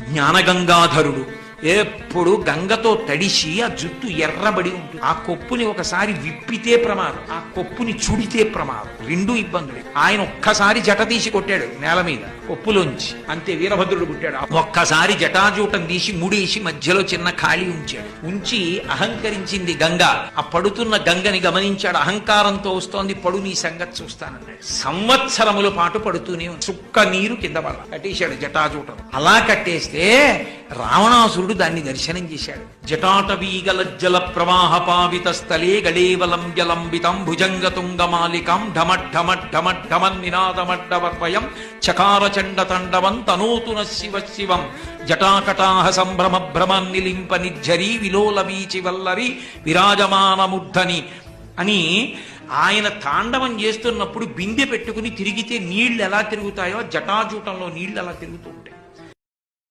జ్ఞానగంగాధరుడు ఎప్పుడు గంగతో తడిసి ఆ జుట్టు ఎర్రబడి ఉంటుంది. ఆ కొప్పుని ఒకసారి విప్పితే ప్రమాదం, ఆ కొప్పుని చుడితే ప్రమాదం, రెండూ ఇబ్బందులు. ఆయన ఒక్కసారి జట తీసి కొట్టాడు నేల మీద కొప్పులోంచి, అంతే వీరభద్రుడు పుట్టాడు. ఒక్కసారి జటాజూటం తీసి ముడేసి మధ్యలో చిన్న ఖాళీ ఉంచాడు. ఉంచి అహంకరించింది గంగ. ఆ పడుతున్న గంగని గమనించాడు. అహంకారంతో వస్తోంది, పడు నీ సంగతి చూస్తానన్నాడు. సంవత్సరముల పాటు పడుతూనే చుక్క నీరు కింద పడ కట్టేశాడు జటాజూటం. అలా కట్టేస్తే రావణాసురుడు దాన్ని దర్శనం చేశాడు. జటాటవీగలజ్జల ప్రవాహ పావిత స్థలే గళేవలం జలంబితం భుజంగతుంగమాలికం ఢమఢమఢమఢమన్ నినాదమడ్డవర్వయం చకార చండ తండవం తనోతున శివ శివం జటాకటాహ సంభ్రమ భ్రమన్నిలింప నిర్ఝరీ విలోల వీచి వల్లరి విరాజమానముద్ధని అని ఆయన తాండవం చేస్తున్నప్పుడు బిందె పెట్టుకుని తిరిగితే నీళ్లు ఎలా తిరుగుతాయో జటాజూటంలో నీళ్లు అలా తిరుగుతూ ఉంటాయి.